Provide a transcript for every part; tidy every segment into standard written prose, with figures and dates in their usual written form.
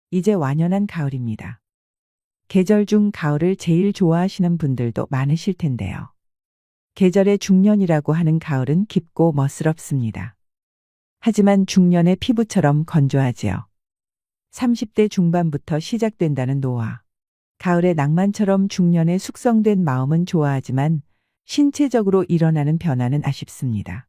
이제 완연한 가을입니다. 계절 중 가을을 제일 좋아하시는 분들도 많으실 텐데요. 계절의 중년이라고 하는 가을은 깊고 멋스럽습니다. 하지만 중년의 피부처럼 건조하지요. 30대 중반부터 시작된다는 노화. 가을의 낭만처럼 중년의 숙성된 마음은 좋아하지만 신체적으로 일어나는 변화는 아쉽습니다.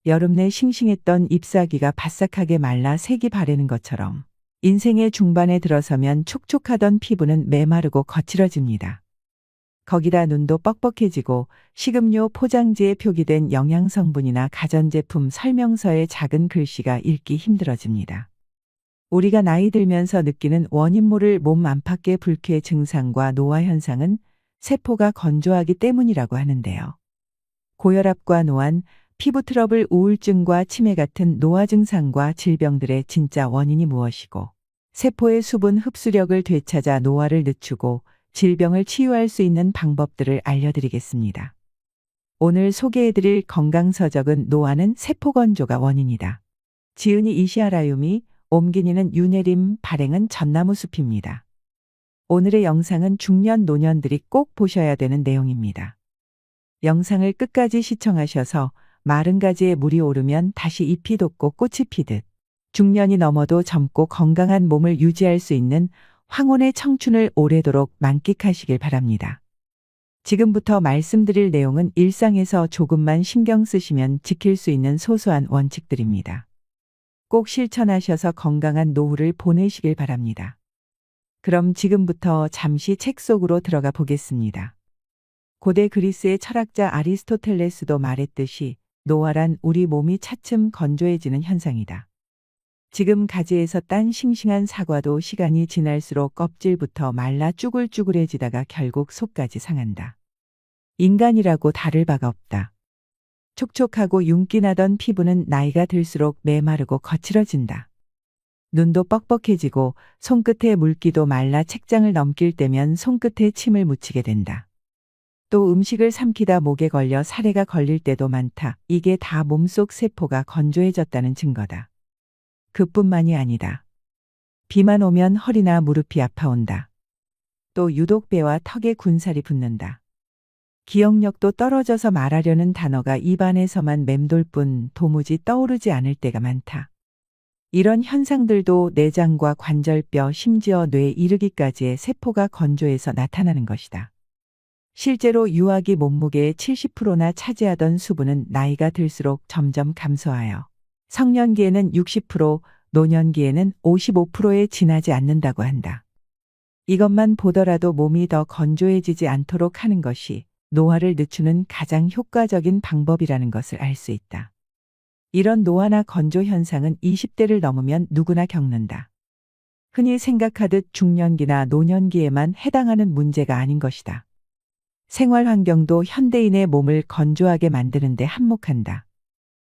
여름 내 싱싱했던 잎사귀가 바싹하게 말라 색이 바래는 것처럼 인생의 중반에 들어서면 촉촉하던 피부는 메마르고 거칠어집니다. 거기다 눈도 뻑뻑해지고 식음료 포장지에 표기된 영양성분이나 가전제품 설명서의 작은 글씨가 읽기 힘들어집니다. 우리가 나이 들면서 느끼는 원인 모를 몸 안팎의 불쾌 증상과 노화 현상은 세포가 건조하기 때문이라고 하는데요. 고혈압과 노안, 피부 트러블, 우울증과 치매 같은 노화 증상과 질병들의 진짜 원인이 무엇이고, 세포의 수분 흡수력을 되찾아 노화를 늦추고 질병을 치유할 수 있는 방법들을 알려드리겠습니다. 오늘 소개해드릴 건강서적은 노화는 세포 건조가 원인이다. 지은이 이시아라유미, 옴기니는 유네림, 발행은 전나무 숲입니다. 오늘의 영상은 중년 노년들이 꼭 보셔야 되는 내용입니다. 영상을 끝까지 시청하셔서 마른 가지에 물이 오르면 다시 잎이 돋고 꽃이 피듯 중년이 넘어도 젊고 건강한 몸을 유지할 수 있는 황혼의 청춘을 오래도록 만끽하시길 바랍니다. 지금부터 말씀드릴 내용은 일상에서 조금만 신경 쓰시면 지킬 수 있는 소소한 원칙들입니다. 꼭 실천하셔서 건강한 노후를 보내시길 바랍니다. 그럼 지금부터 잠시 책 속으로 들어가 보겠습니다. 고대 그리스의 철학자 아리스토텔레스도 말했듯이 노화란 우리 몸이 차츰 건조해지는 현상이다. 지금 가지에서 딴 싱싱한 사과도 시간이 지날수록 껍질부터 말라 쭈글쭈글해지다가 결국 속까지 상한다. 인간이라고 다를 바가 없다. 촉촉하고 윤기나던 피부는 나이가 들수록 메마르고 거칠어진다. 눈도 뻑뻑해지고 손끝에 물기도 말라 책장을 넘길 때면 손끝에 침을 묻히게 된다. 또 음식을 삼키다 목에 걸려 사레가 걸릴 때도 많다. 이게 다 몸속 세포가 건조해졌다는 증거다. 그뿐만이 아니다. 비만 오면 허리나 무릎이 아파온다. 또 유독 배와 턱에 군살이 붙는다. 기억력도 떨어져서 말하려는 단어가 입안에서만 맴돌 뿐 도무지 떠오르지 않을 때가 많다. 이런 현상들도 내장과 관절뼈, 심지어 뇌에 이르기까지의 세포가 건조해서 나타나는 것이다. 실제로 유아기 몸무게의 70%나 차지하던 수분은 나이가 들수록 점점 감소하여 성년기에는 60%, 노년기에는 55%에 지나지 않는다고 한다. 이것만 보더라도 몸이 더 건조해지지 않도록 하는 것이 노화를 늦추는 가장 효과적인 방법이라는 것을 알 수 있다. 이런 노화나 건조 현상은 20대를 넘으면 누구나 겪는다. 흔히 생각하듯 중년기나 노년기에만 해당하는 문제가 아닌 것이다. 생활 환경도 현대인의 몸을 건조하게 만드는 데 한몫한다.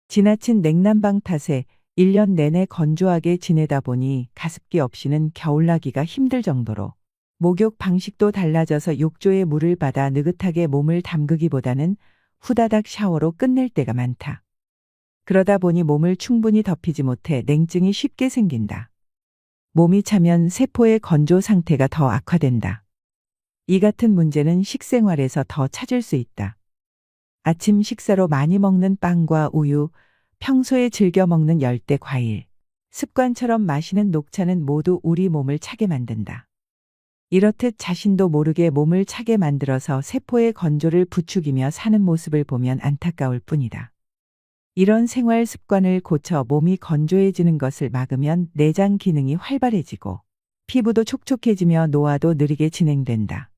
지나친 냉난방 탓에 1년 내내 건조하게 지내다 보니 가습기 없이는 겨울나기가 힘들 정도로 목욕 방식도 달라져서 욕조에 물을 받아 느긋하게 몸을 담그기보다는 후다닥 샤워로 끝낼 때가 많다. 그러다 보니 몸을 충분히 덮이지 못해 냉증이 쉽게 생긴다. 몸이 차면 세포의 건조 상태가 더 악화된다. 이 같은 문제는 식생활에서 더 찾을 수 있다. 아침 식사로 많이 먹는 빵과 우유, 평소에 즐겨 먹는 열대 과일, 습관처럼 마시는 녹차는 모두 우리 몸을 차게 만든다. 이렇듯 자신도 모르게 몸을 차게 만들어서 세포의 건조를 부추기며 사는 모습을 보면 안타까울 뿐이다. 이런 생활 습관을 고쳐 몸이 건조해지는 것을 막으면 내장 기능이 활발해지고 피부도 촉촉해지며 노화도 느리게 진행된다.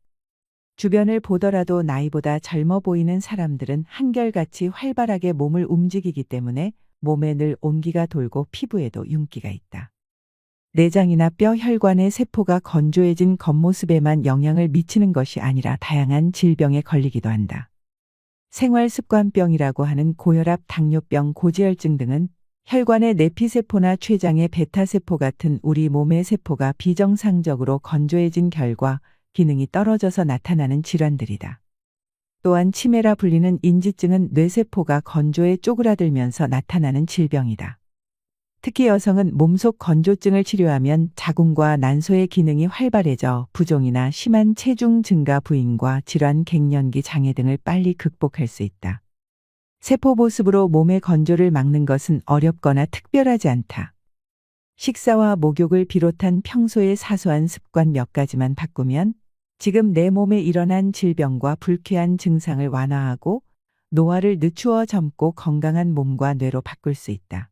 주변을 보더라도 나이보다 젊어 보이는 사람들은 한결같이 활발하게 몸을 움직이기 때문에 몸에 늘 온기가 돌고 피부에도 윤기가 있다. 내장이나 뼈, 혈관의 세포가 건조해진 겉모습에만 영향을 미치는 것이 아니라 다양한 질병에 걸리기도 한다. 생활습관병이라고 하는 고혈압, 당뇨병, 고지혈증 등은 혈관의 내피세포나 췌장의 베타세포 같은 우리 몸의 세포가 비정상적으로 건조해진 결과 기능이 떨어져서 나타나는 질환들이다. 또한 치매라 불리는 인지증은 뇌세포가 건조해 쪼그라들면서 나타나는 질병이다. 특히 여성은 몸속 건조증을 치료하면 자궁과 난소의 기능이 활발해져 부종이나 심한 체중 증가 부인과 질환 갱년기 장애 등을 빨리 극복할 수 있다. 세포 보습으로 몸의 건조를 막는 것은 어렵거나 특별하지 않다. 식사와 목욕을 비롯한 평소의 사소한 습관 몇 가지만 바꾸면 지금 내 몸에 일어난 질병과 불쾌한 증상을 완화하고 노화를 늦추어 젊고 건강한 몸과 뇌로 바꿀 수 있다.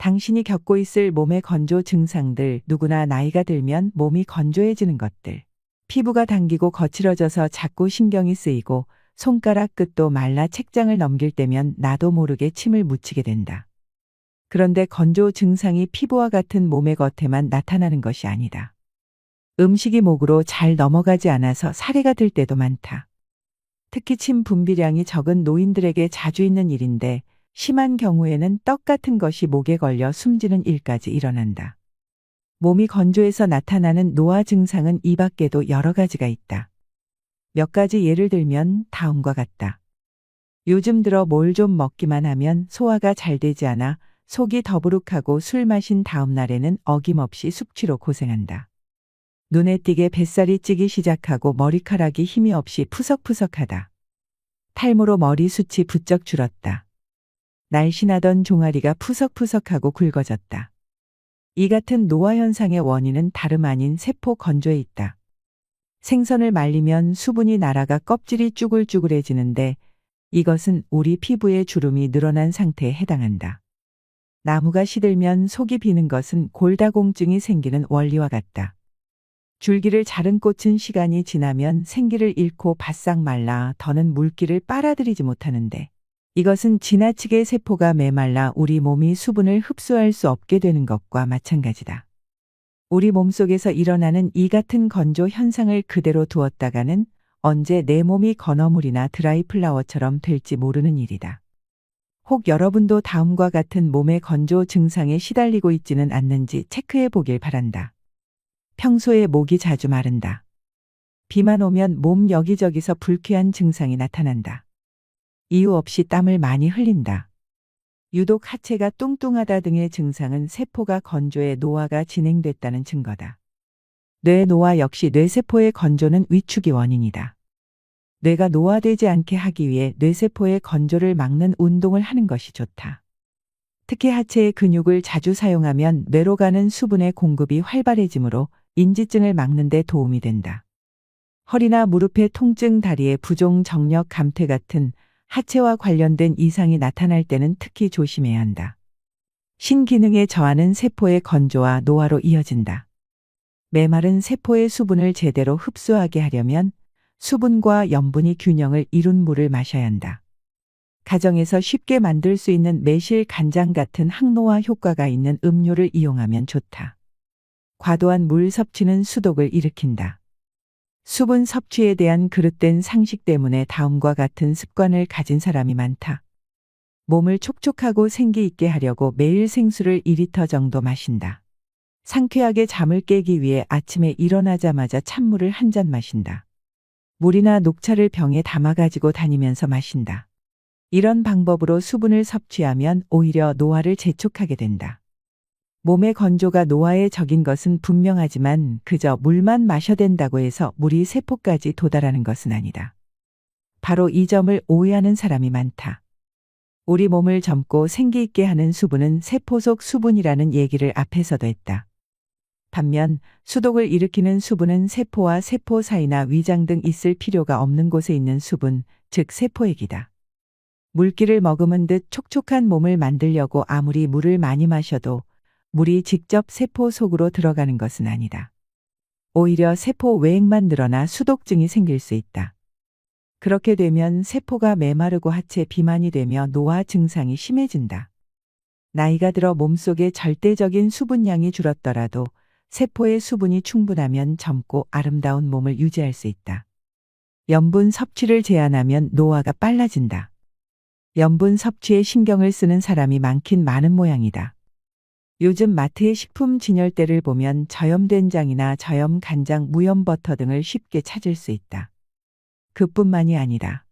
당신이 겪고 있을 몸의 건조 증상들, 누구나 나이가 들면 몸이 건조해지는 것들, 피부가 당기고 거칠어져서 자꾸 신경이 쓰이고 손가락 끝도 말라 책장을 넘길 때면 나도 모르게 침을 묻히게 된다. 그런데 건조 증상이 피부와 같은 몸의 겉에만 나타나는 것이 아니다. 음식이 목으로 잘 넘어가지 않아서 사례가 들 때도 많다. 특히 침 분비량이 적은 노인들에게 자주 있는 일인데 심한 경우에는 떡 같은 것이 목에 걸려 숨지는 일까지 일어난다. 몸이 건조해서 나타나는 노화 증상은 이 밖에도 여러 가지가 있다. 몇 가지 예를 들면 다음과 같다. 요즘 들어 뭘 좀 먹기만 하면 소화가 잘 되지 않아 속이 더부룩하고 술 마신 다음 날에는 어김없이 숙취로 고생한다. 눈에 띄게 뱃살이 찌기 시작하고 머리카락이 힘이 없이 푸석푸석하다. 탈모로 머리숱이 부쩍 줄었다. 날씬하던 종아리가 푸석푸석하고 굵어졌다. 이 같은 노화 현상의 원인은 다름 아닌 세포 건조에 있다. 생선을 말리면 수분이 날아가 껍질이 쭈글쭈글해지는데 이것은 우리 피부의 주름이 늘어난 상태에 해당한다. 나무가 시들면 속이 비는 것은 골다공증이 생기는 원리와 같다. 줄기를 자른 꽃은 시간이 지나면 생기를 잃고 바싹 말라 더는 물기를 빨아들이지 못하는데 이것은 지나치게 세포가 메말라 우리 몸이 수분을 흡수할 수 없게 되는 것과 마찬가지다. 우리 몸속에서 일어나는 이 같은 건조 현상을 그대로 두었다가는 언제 내 몸이 건어물이나 드라이 플라워처럼 될지 모르는 일이다. 혹 여러분도 다음과 같은 몸의 건조 증상에 시달리고 있지는 않는지 체크해 보길 바란다. 평소에 목이 자주 마른다. 비만 오면 몸 여기저기서 불쾌한 증상이 나타난다. 이유 없이 땀을 많이 흘린다. 유독 하체가 뚱뚱하다 등의 증상은 세포가 건조해 노화가 진행됐다는 증거다. 뇌 노화 역시 뇌세포의 건조는 위축이 원인이다. 뇌가 노화되지 않게 하기 위해 뇌세포의 건조를 막는 운동을 하는 것이 좋다. 특히 하체의 근육을 자주 사용하면 뇌로 가는 수분의 공급이 활발해지므로 인지증을 막는 데 도움이 된다. 허리나 무릎의 통증, 다리의 부종, 정력, 감퇴 같은 하체와 관련된 이상이 나타날 때는 특히 조심해야 한다. 신기능에 저하는 세포의 건조와 노화로 이어진다. 메마른 세포의 수분을 제대로 흡수하게 하려면 수분과 염분이 균형을 이룬 물을 마셔야 한다. 가정에서 쉽게 만들 수 있는 매실, 간장 같은 항노화 효과가 있는 음료를 이용하면 좋다. 과도한 물 섭취는 수독을 일으킨다. 수분 섭취에 대한 그릇된 상식 때문에 다음과 같은 습관을 가진 사람이 많다. 몸을 촉촉하고 생기 있게 하려고 매일 생수를 2리터 정도 마신다. 상쾌하게 잠을 깨기 위해 아침에 일어나자마자 찬물을 한 잔 마신다. 물이나 녹차를 병에 담아 가지고 다니면서 마신다. 이런 방법으로 수분을 섭취하면 오히려 노화를 재촉하게 된다. 몸의 건조가 노화에 적인 것은 분명하지만 그저 물만 마셔댄다고 해서 물이 세포까지 도달하는 것은 아니다. 바로 이 점을 오해하는 사람이 많다. 우리 몸을 젊고 생기 있게 하는 수분은 세포 속 수분이라는 얘기를 앞에서도 했다. 반면 수독을 일으키는 수분은 세포와 세포 사이나 위장 등 있을 필요가 없는 곳에 있는 수분, 즉 세포액이다. 물기를 머금은 듯 촉촉한 몸을 만들려고 아무리 물을 많이 마셔도 물이 직접 세포 속으로 들어가는 것은 아니다. 오히려 세포 외액만 늘어나 수독증이 생길 수 있다. 그렇게 되면 세포가 메마르고 하체 비만이 되며 노화 증상이 심해진다. 나이가 들어 몸속에 절대적인 수분량이 줄었더라도 세포의 수분이 충분하면 젊고 아름다운 몸을 유지할 수 있다. 염분 섭취를 제한하면 노화가 빨라진다. 염분 섭취에 신경을 쓰는 사람이 많긴 많은 모양이다. 요즘 마트의 식품 진열대를 보면 저염된장이나 저염간장, 무염버터 등을 쉽게 찾을 수 있다. 그뿐만이 아니라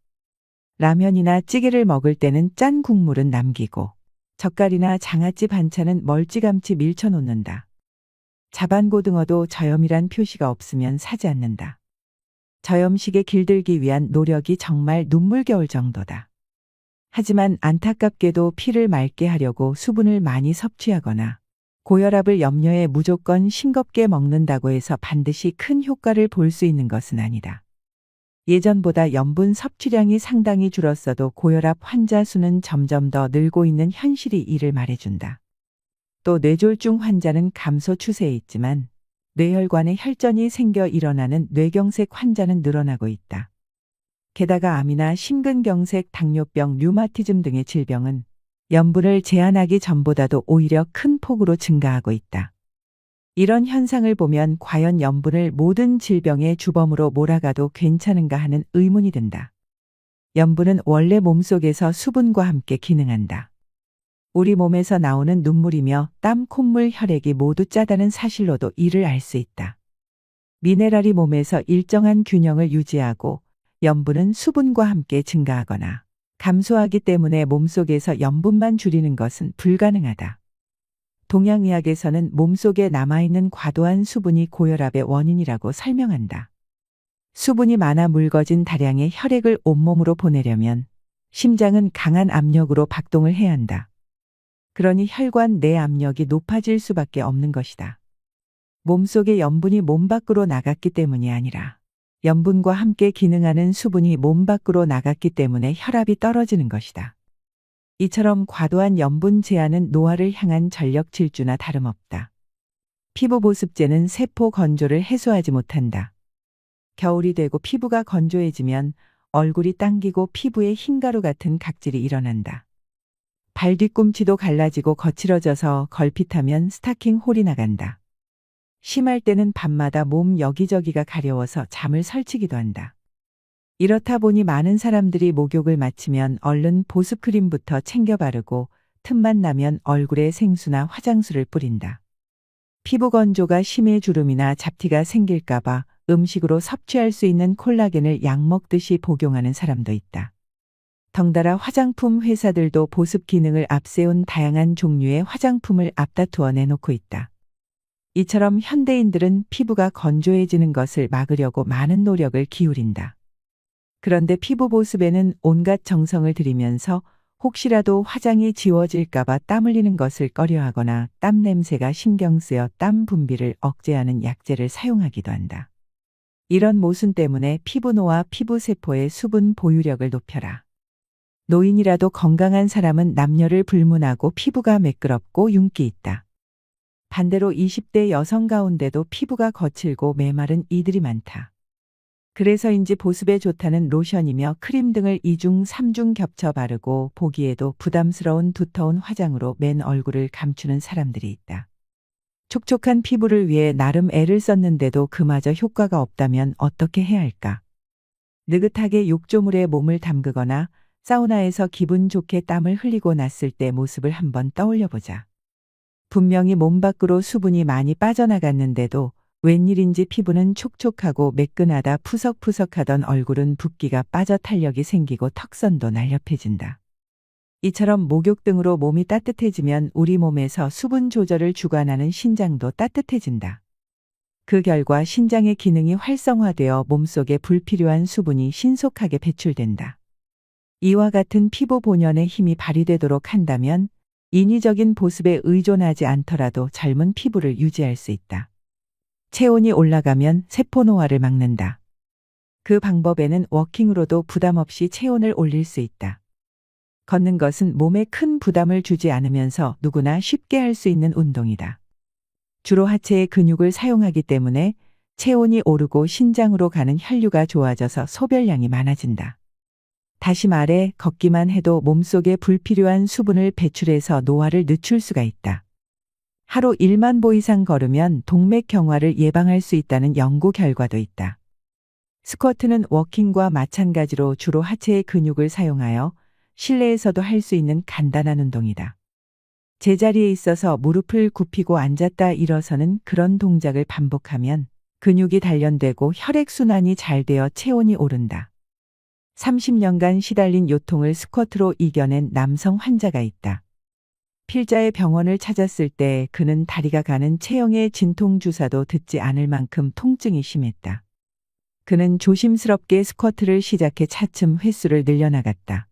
라면이나 찌개를 먹을 때는 짠 국물은 남기고 젓갈이나 장아찌 반찬은 멀찌감치 밀쳐놓는다. 자반고등어도 저염이란 표시가 없으면 사지 않는다. 저염식에 길들기 위한 노력이 정말 눈물겨울 정도다. 하지만 안타깝게도 피를 맑게 하려고 수분을 많이 섭취하거나 고혈압을 염려해 무조건 싱겁게 먹는다고 해서 반드시 큰 효과를 볼 수 있는 것은 아니다. 예전보다 염분 섭취량이 상당히 줄었어도 고혈압 환자 수는 점점 더 늘고 있는 현실이 이를 말해준다. 또 뇌졸중 환자는 감소 추세에 있지만 뇌혈관에 혈전이 생겨 일어나는 뇌경색 환자는 늘어나고 있다. 게다가 암이나 심근경색, 당뇨병, 류마티즘 등의 질병은 염분을 제한하기 전보다도 오히려 큰 폭으로 증가하고 있다. 이런 현상을 보면 과연 염분을 모든 질병의 주범으로 몰아가도 괜찮은가 하는 의문이 든다. 염분은 원래 몸속에서 수분과 함께 기능한다. 우리 몸에서 나오는 눈물이며 땀, 콧물, 혈액이 모두 짜다는 사실로도 이를 알 수 있다. 미네랄이 몸에서 일정한 균형을 유지하고 염분은 수분과 함께 증가하거나 감소하기 때문에 몸속에서 염분만 줄이는 것은 불가능하다. 동양의학에서는 몸속에 남아있는 과도한 수분이 고혈압의 원인이라고 설명한다. 수분이 많아 묽어진 다량의 혈액을 온몸으로 보내려면 심장은 강한 압력으로 박동을 해야 한다. 그러니 혈관 내 압력이 높아질 수밖에 없는 것이다. 몸속의 염분이 몸 밖으로 나갔기 때문이 아니라 염분과 함께 기능하는 수분이 몸 밖으로 나갔기 때문에 혈압이 떨어지는 것이다. 이처럼 과도한 염분 제한은 노화를 향한 전력 질주나 다름없다. 피부 보습제는 세포 건조를 해소하지 못한다. 겨울이 되고 피부가 건조해지면 얼굴이 당기고 피부에 흰가루 같은 각질이 일어난다. 발 뒤꿈치도 갈라지고 거칠어져서 걸핏하면 스타킹 홀이 나간다. 심할 때는 밤마다 몸 여기저기가 가려워서 잠을 설치기도 한다. 이렇다 보니 많은 사람들이 목욕을 마치면 얼른 보습크림부터 챙겨 바르고 틈만 나면 얼굴에 생수나 화장수를 뿌린다. 피부 건조가 심해 주름이나 잡티가 생길까봐 음식으로 섭취할 수 있는 콜라겐을 약 먹듯이 복용하는 사람도 있다. 덩달아 화장품 회사들도 보습 기능을 앞세운 다양한 종류의 화장품을 앞다투어 내놓고 있다. 이처럼 현대인들은 피부가 건조해지는 것을 막으려고 많은 노력을 기울인다. 그런데 피부 보습에는 온갖 정성을 들이면서 혹시라도 화장이 지워질까봐 땀 흘리는 것을 꺼려하거나 땀 냄새가 신경 쓰여 땀 분비를 억제하는 약재를 사용하기도 한다. 이런 모순 때문에 피부노화, 피부세포의 수분 보유력을 높여라. 노인이라도 건강한 사람은 남녀를 불문하고 피부가 매끄럽고 윤기 있다. 반대로 20대 여성 가운데도 피부가 거칠고 메마른 이들이 많다. 그래서인지 보습에 좋다는 로션이며 크림 등을 2중, 3중 겹쳐 바르고 보기에도 부담스러운 두터운 화장으로 맨 얼굴을 감추는 사람들이 있다. 촉촉한 피부를 위해 나름 애를 썼는데도 그마저 효과가 없다면 어떻게 해야 할까? 느긋하게 욕조물에 몸을 담그거나 사우나에서 기분 좋게 땀을 흘리고 났을 때 모습을 한번 떠올려 보자. 분명히 몸 밖으로 수분이 많이 빠져나갔는데도 웬일인지 피부는 촉촉하고 매끈하다 푸석푸석하던 얼굴은 붓기가 빠져 탄력이 생기고 턱선도 날렵해진다. 이처럼 목욕 등으로 몸이 따뜻해지면 우리 몸에서 수분 조절을 주관하는 신장도 따뜻해진다. 그 결과 신장의 기능이 활성화되어 몸속에 불필요한 수분이 신속하게 배출된다. 이와 같은 피부 본연의 힘이 발휘되도록 한다면 인위적인 보습에 의존하지 않더라도 젊은 피부를 유지할 수 있다. 체온이 올라가면 세포 노화를 막는다. 그 방법에는 워킹으로도 부담 없이 체온을 올릴 수 있다. 걷는 것은 몸에 큰 부담을 주지 않으면서 누구나 쉽게 할 수 있는 운동이다. 주로 하체의 근육을 사용하기 때문에 체온이 오르고 신장으로 가는 혈류가 좋아져서 소변량이 많아진다. 다시 말해 걷기만 해도 몸속에 불필요한 수분을 배출해서 노화를 늦출 수가 있다. 하루 1만 보 이상 걸으면 동맥경화를 예방할 수 있다는 연구 결과도 있다. 스쿼트는 워킹과 마찬가지로 주로 하체의 근육을 사용하여 실내에서도 할 수 있는 간단한 운동이다. 제자리에 있어서 무릎을 굽히고 앉았다 일어서는 그런 동작을 반복하면 근육이 단련되고 혈액순환이 잘 되어 체온이 오른다. 30년간 시달린 요통을 스쿼트로 이겨낸 남성 환자가 있다. 필자의 병원을 찾았을 때 그는 다리가 가는 체형의 진통 주사도 듣지 않을 만큼 통증이 심했다. 그는 조심스럽게 스쿼트를 시작해 차츰 횟수를 늘려나갔다.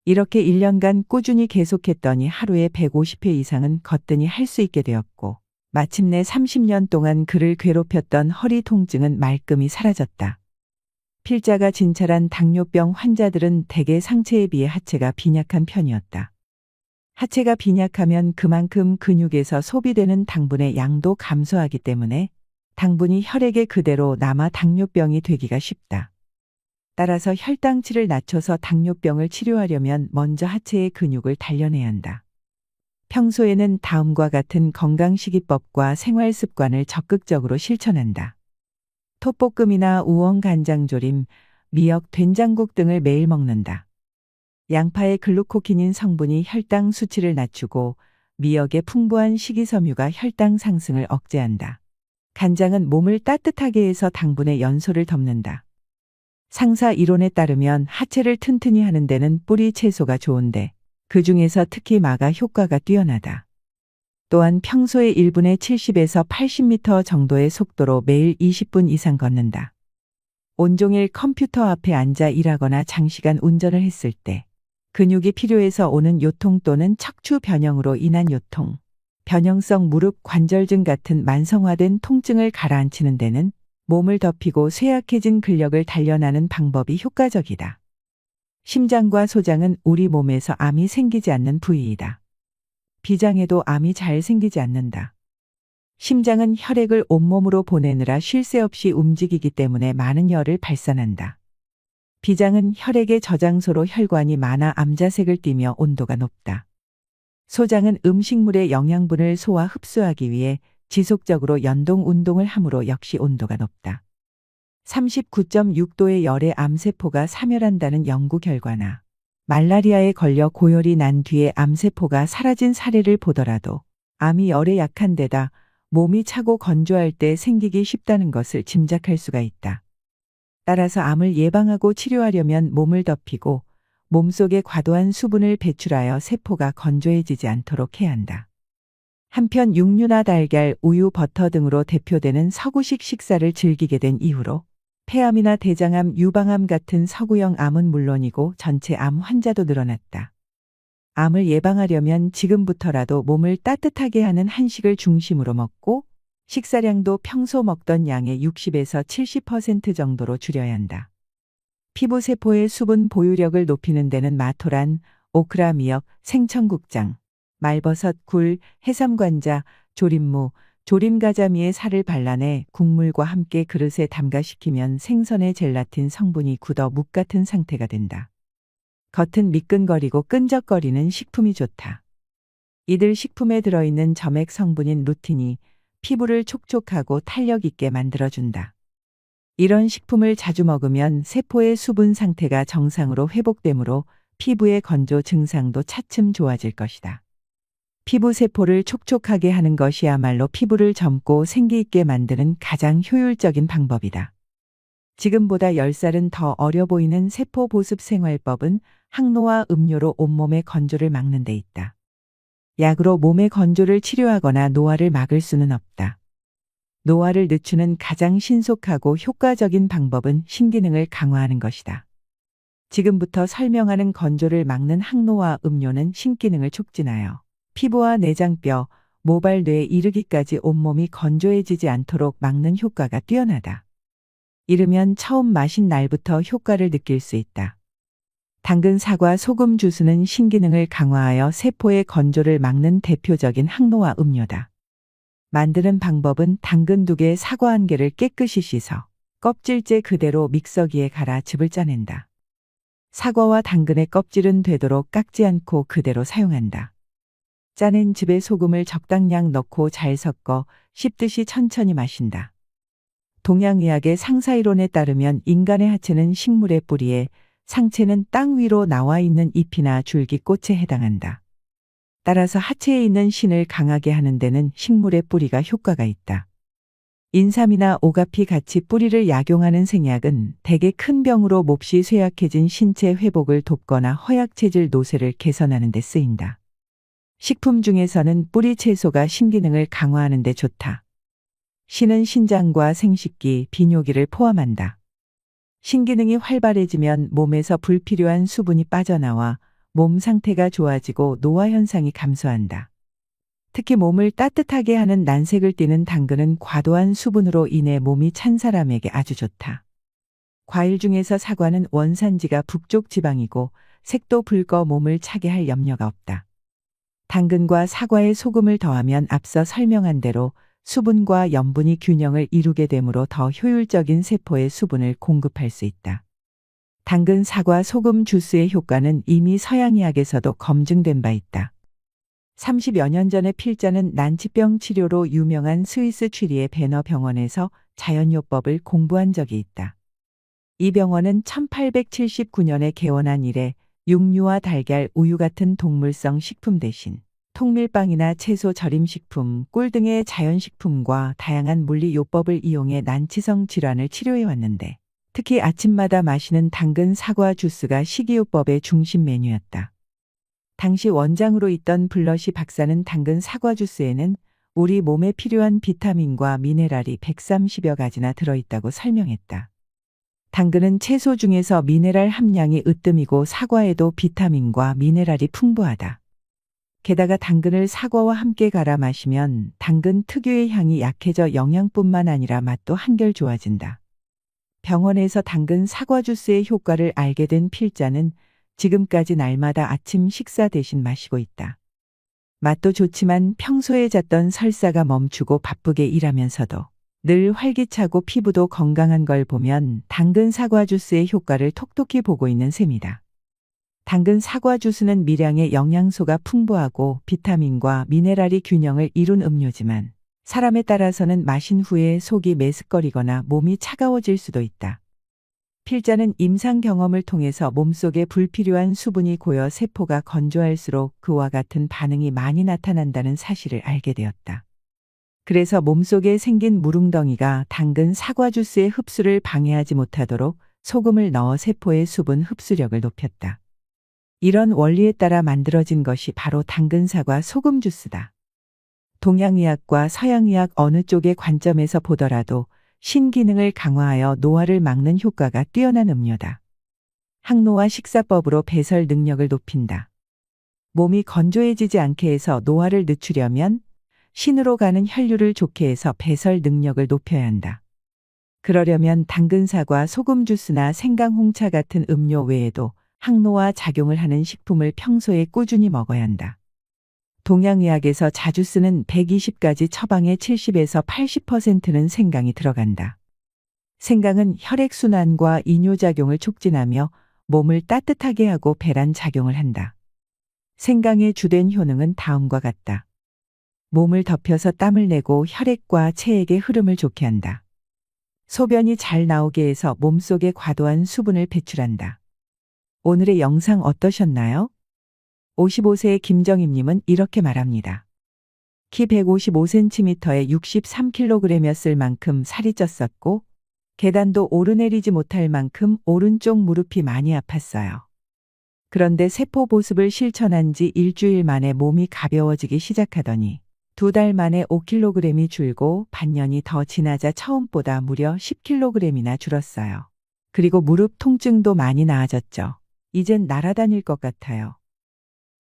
이렇게 1년간 꾸준히 계속했더니 하루에 150회 이상은 거뜬히 할 수 있게 되었고, 마침내 30년 동안 그를 괴롭혔던 허리 통증은 말끔히 사라졌다. 필자가 진찰한 당뇨병 환자들은 대개 상체에 비해 하체가 빈약한 편이었다. 하체가 빈약하면 그만큼 근육에서 소비되는 당분의 양도 감소하기 때문에 당분이 혈액에 그대로 남아 당뇨병이 되기가 쉽다. 따라서 혈당치를 낮춰서 당뇨병을 치료하려면 먼저 하체의 근육을 단련해야 한다. 평소에는 다음과 같은 건강식이법과 생활습관을 적극적으로 실천한다. 톱볶음이나 우엉 간장조림, 미역 된장국 등을 매일 먹는다. 양파의 글루코키닌 성분이 혈당 수치를 낮추고 미역의 풍부한 식이섬유가 혈당 상승을 억제한다. 간장은 몸을 따뜻하게 해서 당분의 연소를 덮는다. 상사 이론에 따르면 하체를 튼튼히 하는 데는 뿌리 채소가 좋은데 그 중에서 특히 마가 효과가 뛰어나다. 또한 평소에 1분에 70에서 80m 정도의 속도로 매일 20분 이상 걷는다. 온종일 컴퓨터 앞에 앉아 일하거나 장시간 운전을 했을 때 근육이 필요해서 오는 요통 또는 척추 변형으로 인한 요통, 변형성 무릎 관절증 같은 만성화된 통증을 가라앉히는 데는 몸을 덮이고 쇠약해진 근력을 단련하는 방법이 효과적이다. 심장과 소장은 우리 몸에서 암이 생기지 않는 부위이다. 비장에도 암이 잘 생기지 않는다. 심장은 혈액을 온몸으로 보내느라 쉴 새 없이 움직이기 때문에 많은 열을 발산한다. 비장은 혈액의 저장소로 혈관이 많아 암자색을 띠며 온도가 높다. 소장은 음식물의 영양분을 소화 흡수하기 위해 지속적으로 연동 운동을 함으로 역시 온도가 높다. 39.6도의 열에 암세포가 사멸한다는 연구 결과나 말라리아에 걸려 고열이 난 뒤에 암세포가 사라진 사례를 보더라도 암이 열에 약한 데다 몸이 차고 건조할 때 생기기 쉽다는 것을 짐작할 수가 있다. 따라서 암을 예방하고 치료하려면 몸을 덮이고 몸속에 과도한 수분을 배출하여 세포가 건조해지지 않도록 해야 한다. 한편 육류나 달걀, 우유, 버터 등으로 대표되는 서구식 식사를 즐기게 된 이후로 폐암이나 대장암, 유방암 같은 서구형 암은 물론이고 전체 암 환자도 늘어났다. 암을 예방하려면 지금부터라도 몸을 따뜻하게 하는 한식을 중심으로 먹고 식사량도 평소 먹던 양의 60에서 70% 정도로 줄여야 한다. 피부세포의 수분 보유력을 높이는 데는 마토란, 오크라 미역, 생청국장, 말버섯, 굴, 해삼관자, 조림무, 조림가자미의 살을 발라내 국물과 함께 그릇에 담가식히면 생선의 젤라틴 성분이 굳어 묵 같은 상태가 된다. 겉은 미끈거리고 끈적거리는 식품이 좋다. 이들 식품에 들어있는 점액 성분인 루틴이 피부를 촉촉하고 탄력 있게 만들어준다. 이런 식품을 자주 먹으면 세포의 수분 상태가 정상으로 회복되므로 피부의 건조 증상도 차츰 좋아질 것이다. 피부 세포를 촉촉하게 하는 것이야말로 피부를 젊고 생기 있게 만드는 가장 효율적인 방법이다. 지금보다 10살은 더 어려 보이는 세포 보습 생활법은 항노화 음료로 온몸의 건조를 막는 데 있다. 약으로 몸의 건조를 치료하거나 노화를 막을 수는 없다. 노화를 늦추는 가장 신속하고 효과적인 방법은 신기능을 강화하는 것이다. 지금부터 설명하는 건조를 막는 항노화 음료는 신기능을 촉진하여 피부와 내장뼈, 모발, 뇌에 이르기까지 온몸이 건조해지지 않도록 막는 효과가 뛰어나다. 이르면 처음 마신 날부터 효과를 느낄 수 있다. 당근, 사과, 소금 주스는 신기능을 강화하여 세포의 건조를 막는 대표적인 항노화 음료다. 만드는 방법은 당근 2개, 사과 1개를 깨끗이 씻어 껍질째 그대로 믹서기에 갈아 즙을 짜낸다. 사과와 당근의 껍질은 되도록 깎지 않고 그대로 사용한다. 짜낸 즙에 소금을 적당량 넣고 잘 섞어 씹듯이 천천히 마신다. 동양의학의 상사이론에 따르면 인간의 하체는 식물의 뿌리에, 상체는 땅 위로 나와 있는 잎이나 줄기, 꽃에 해당한다. 따라서 하체에 있는 신을 강하게 하는 데는 식물의 뿌리가 효과가 있다. 인삼이나 오가피 같이 뿌리를 약용하는 생약은 대개 큰 병으로 몹시 쇠약해진 신체 회복을 돕거나 허약체질 노쇠를 개선하는 데 쓰인다. 식품 중에서는 뿌리 채소가 신기능을 강화하는 데 좋다. 신은 신장과 생식기, 비뇨기를 포함한다. 신기능이 활발해지면 몸에서 불필요한 수분이 빠져나와 몸 상태가 좋아지고 노화 현상이 감소한다. 특히 몸을 따뜻하게 하는 난색을 띠는 당근은 과도한 수분으로 인해 몸이 찬 사람에게 아주 좋다. 과일 중에서 사과는 원산지가 북쪽 지방이고 색도 붉어 몸을 차게 할 염려가 없다. 당근과 사과에 소금을 더하면 앞서 설명한 대로 수분과 염분이 균형을 이루게 되므로 더 효율적인 세포에 수분을 공급할 수 있다. 당근, 사과, 소금 주스의 효과는 이미 서양의학에서도 검증된 바 있다. 30여 년 전에 필자는 난치병 치료로 유명한 스위스 취리의 베너 병원에서 자연요법을 공부한 적이 있다. 이 병원은 1879년에 개원한 이래 육류와 달걀, 우유 같은 동물성 식품 대신 통밀빵이나 채소 절임식품, 꿀 등의 자연식품과 다양한 물리요법을 이용해 난치성 질환을 치료해 왔는데 특히 아침마다 마시는 당근 사과 주스가 식이요법의 중심 메뉴였다. 당시 원장으로 있던 블러시 박사는 당근 사과 주스에는 우리 몸에 필요한 비타민과 미네랄이 130여 가지나 들어있다고 설명했다. 당근은 채소 중에서 미네랄 함량이 으뜸이고 사과에도 비타민과 미네랄이 풍부하다. 게다가 당근을 사과와 함께 갈아 마시면 당근 특유의 향이 약해져 영양뿐만 아니라 맛도 한결 좋아진다. 병원에서 당근 사과 주스의 효과를 알게 된 필자는 지금까지 날마다 아침 식사 대신 마시고 있다. 맛도 좋지만 평소에 잤던 설사가 멈추고 바쁘게 일하면서도 늘 활기차고 피부도 건강한 걸 보면 당근 사과 주스의 효과를 톡톡히 보고 있는 셈이다. 당근 사과 주스는 미량의 영양소가 풍부하고 비타민과 미네랄이 균형을 이룬 음료지만 사람에 따라서는 마신 후에 속이 메스꺼리거나 몸이 차가워질 수도 있다. 필자는 임상 경험을 통해서 몸속에 불필요한 수분이 고여 세포가 건조할수록 그와 같은 반응이 많이 나타난다는 사실을 알게 되었다. 그래서 몸속에 생긴 무릉덩이가 당근 사과 주스의 흡수를 방해하지 못하도록 소금을 넣어 세포의 수분 흡수력을 높였다. 이런 원리에 따라 만들어진 것이 바로 당근 사과 소금 주스다. 동양의학과 서양의학 어느 쪽의 관점에서 보더라도 신기능을 강화하여 노화를 막는 효과가 뛰어난 음료다. 항노화 식사법으로 배설 능력을 높인다. 몸이 건조해지지 않게 해서 노화를 늦추려면 신으로 가는 혈류를 좋게 해서 배설 능력을 높여야 한다. 그러려면 당근 사과 소금 주스나 생강 홍차 같은 음료 외에도 항노화 작용을 하는 식품을 평소에 꾸준히 먹어야 한다. 동양의학에서 자주 쓰는 120가지 처방의 70에서 80%는 생강이 들어간다. 생강은 혈액순환과 이뇨작용을 촉진하며 몸을 따뜻하게 하고 배란 작용을 한다. 생강의 주된 효능은 다음과 같다. 몸을 덮여서 땀을 내고 혈액과 체액의 흐름을 좋게 한다. 소변이 잘 나오게 해서 몸속에 과도한 수분을 배출한다. 오늘의 영상 어떠셨나요? 55세의 김정임님은 이렇게 말합니다. 키 155cm에 63kg였을 만큼 살이 쪘었고 계단도 오르내리지 못할 만큼 오른쪽 무릎이 많이 아팠어요. 그런데 세포 보습을 실천한 지 일주일 만에 몸이 가벼워지기 시작하더니 2달 만에 5kg이 줄고 반년이 더 지나자 처음보다 무려 10kg이나 줄었어요. 그리고 무릎 통증도 많이 나아졌죠. 이젠 날아다닐 것 같아요.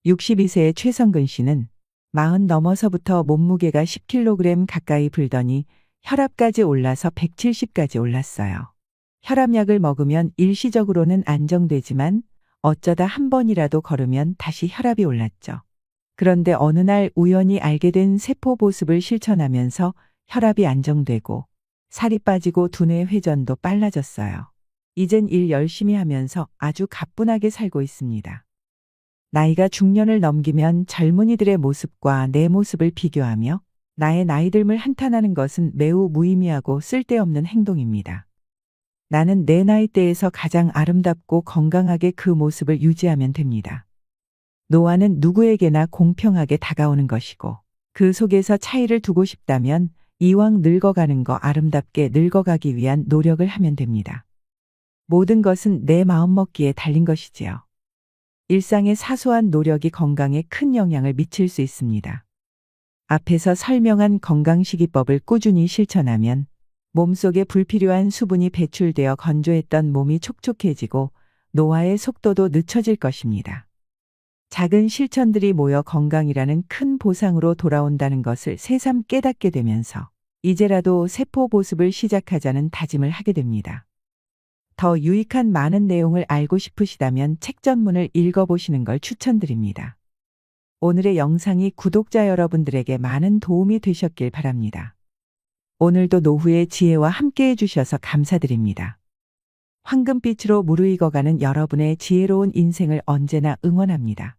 62세의 최성근 씨는 40 넘어서부터 몸무게가 10kg 가까이 불더니 혈압까지 올라서 170까지 올랐어요. 혈압약을 먹으면 일시적으로는 안정되지만 어쩌다 한 번이라도 걸으면 다시 혈압이 올랐죠. 그런데 어느 날 우연히 알게 된 세포 보습을 실천하면서 혈압이 안정되고 살이 빠지고 두뇌 회전도 빨라졌어요. 이젠 일 열심히 하면서 아주 가뿐하게 살고 있습니다. 나이가 중년을 넘기면 젊은이들의 모습과 내 모습을 비교하며 나의 나이듦을 한탄하는 것은 매우 무의미하고 쓸데없는 행동입니다. 나는 내 나이대에서 가장 아름답고 건강하게 그 모습을 유지하면 됩니다. 노화는 누구에게나 공평하게 다가오는 것이고 그 속에서 차이를 두고 싶다면 이왕 늙어가는 거 아름답게 늙어가기 위한 노력을 하면 됩니다. 모든 것은 내 마음먹기에 달린 것이지요. 일상의 사소한 노력이 건강에 큰 영향을 미칠 수 있습니다. 앞에서 설명한 건강식이법을 꾸준히 실천하면 몸속에 불필요한 수분이 배출되어 건조했던 몸이 촉촉해지고 노화의 속도도 늦춰질 것입니다. 작은 실천들이 모여 건강이라는 큰 보상으로 돌아온다는 것을 새삼 깨닫게 되면서 이제라도 세포 보습을 시작하자는 다짐을 하게 됩니다. 더 유익한 많은 내용을 알고 싶으시다면 책 전문을 읽어보시는 걸 추천드립니다. 오늘의 영상이 구독자 여러분들에게 많은 도움이 되셨길 바랍니다. 오늘도 노후의 지혜와 함께 해주셔서 감사드립니다. 황금빛으로 무르익어가는 여러분의 지혜로운 인생을 언제나 응원합니다.